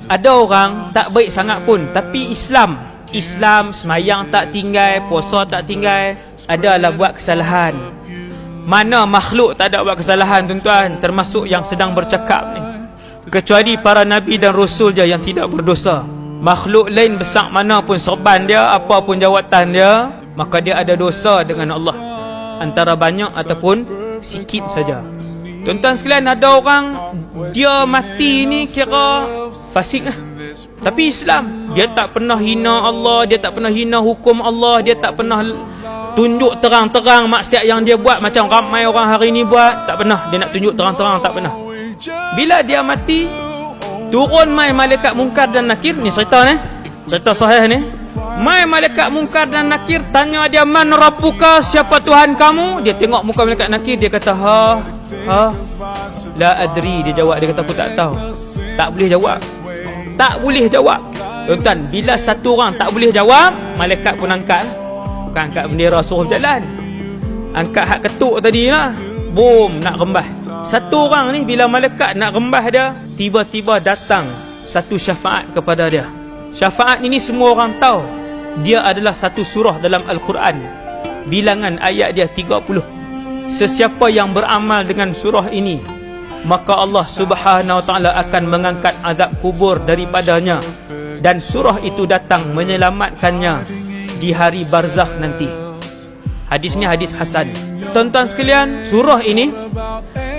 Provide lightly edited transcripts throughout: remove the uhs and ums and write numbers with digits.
Ada orang tak baik sangat pun, tapi Islam semayang tak tinggal, puasa tak tinggal, adalah buat kesalahan. Mana makhluk tak ada buat kesalahan, tuan-tuan, termasuk yang sedang bercakap ni. Kecuali para nabi dan rasul je yang tidak berdosa. Makhluk lain besar mana pun serban dia, apa pun jawatan dia, maka dia ada dosa dengan Allah, antara banyak ataupun sikit saja. Tuan-tuan sekalian, ada orang dia mati ni kira fasik lah, tapi Islam, dia tak pernah hina Allah, dia tak pernah hina hukum Allah, dia tak pernah tunjuk terang-terang maksiat yang dia buat macam ramai orang hari ni buat. Tak pernah dia nak tunjuk terang-terang, tak pernah. Bila dia mati, turun mai malaikat mungkar dan nakir. Ni cerita ni, cerita sahih ni. Mai malaikat mungkar dan nakir, tanya dia, man rabbuka, siapa Tuhan kamu? Dia tengok muka malaikat nakir, dia kata la adri. Dia jawab, dia kata aku tak tahu. Tak boleh jawab, tak boleh jawab. Tuan-tuan, bila satu orang tak boleh jawab, malaikat pun angkat. Bukan angkat bendera suruh jalan, angkat hak ketuk tadi lah, boom, nak rembah. Satu orang ni bila malaikat nak rembah dia, tiba-tiba datang satu syafaat kepada dia. Syafaat ini semua orang tahu, dia adalah satu surah dalam Al-Quran. Bilangan ayat dia 30. Sesiapa yang beramal dengan surah ini, maka Allah Subhanahu Wa Taala akan mengangkat azab kubur daripadanya, dan surah itu datang menyelamatkannya di hari barzakh nanti. Hadis ni hadis hasan. Tuan-tuan sekalian, surah ini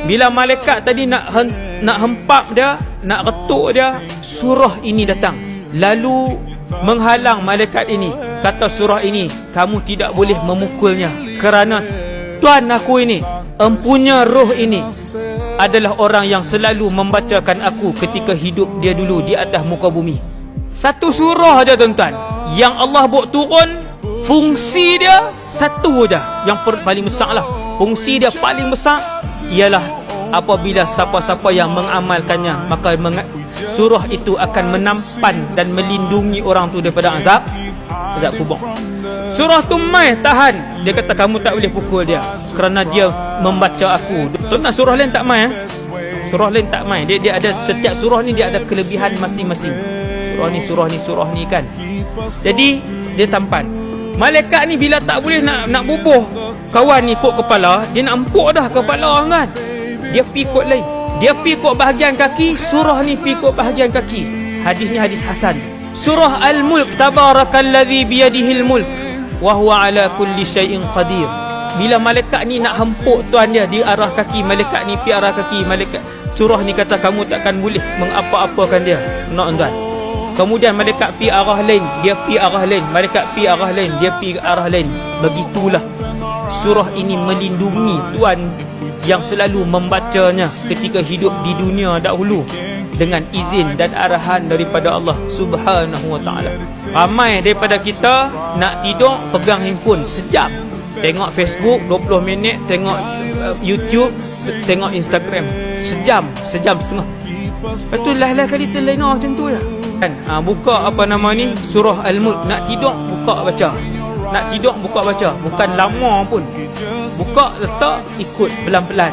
bila malaikat tadi nak hempap dia, nak retuk dia, surah ini datang lalu menghalang malaikat ini. Kata surah ini, kamu tidak boleh memukulnya, kerana Tuhan aku ini, empunya roh ini adalah orang yang selalu membacakan aku ketika hidup dia dulu di atas muka bumi. Satu surah aja, tuan-tuan, yang Allah buat turun, fungsi dia satu aja, yang paling besar lah. Fungsi dia paling besar ialah apabila siapa-siapa yang mengamalkannya, maka surah itu akan menampan dan melindungi orang tu daripada azab kubur. Surah tu mai tahan, dia kata kamu tak boleh pukul dia kerana dia membaca aku. Tuan-tuan, surah lain tak mai, surah lain tak mai. Dia ada, setiap surah ni dia ada kelebihan masing-masing. Surah ni kan. Jadi dia tampan. Malaikat ni bila tak boleh nak bubuh kawan ni kot kepala, dia nak empuk dah kepala kan, dia pi kot lain, dia pi kot bahagian kaki, surah ni pi kot bahagian kaki. Hadis ni hadis hasan. Surah Al-Mulk, tabarakallazi biyadihil mulk wa huwa ala kulli syai'in qadir. Bila malaikat ni nak hempuk tuan dia di arah kaki, malaikat ni pi arah kaki, malaikat surah ni kata kamu takkan boleh mengapa-apakan dia. Tuan. Kemudian malaikat pi arah lain, dia pi arah lain, malaikat pi arah lain, dia pi arah lain. Begitulah surah ini melindungi tuan yang selalu membacanya ketika hidup di dunia dahulu dengan izin dan arahan daripada Allah Subhanahu Wa Taala. Ramai daripada kita nak tidur pegang handphone sejam, tengok Facebook 20 minit, tengok YouTube, tengok Instagram sejam setengah. Betul lah kali terlena macam tu ya. Kan? Buka apa nama ni, surah Al-Mulk, nak tidur buka baca, nak tidur buka baca, bukan lama pun, buka letak ikut pelan-pelan.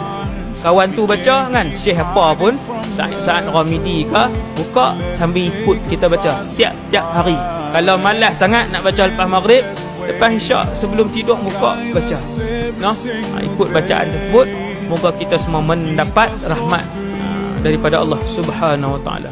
Kawan tu baca kan, syekh apa pun, Sa'ad Ramidi ke, buka sambil ikut kita baca tiap-tiap hari. Kalau malas sangat nak baca lepas maghrib, lepas isyak, sebelum tidur buka baca, no? Ikut bacaan tersebut. Moga kita semua mendapat rahmat daripada Allah Subhanahu Wa Taala.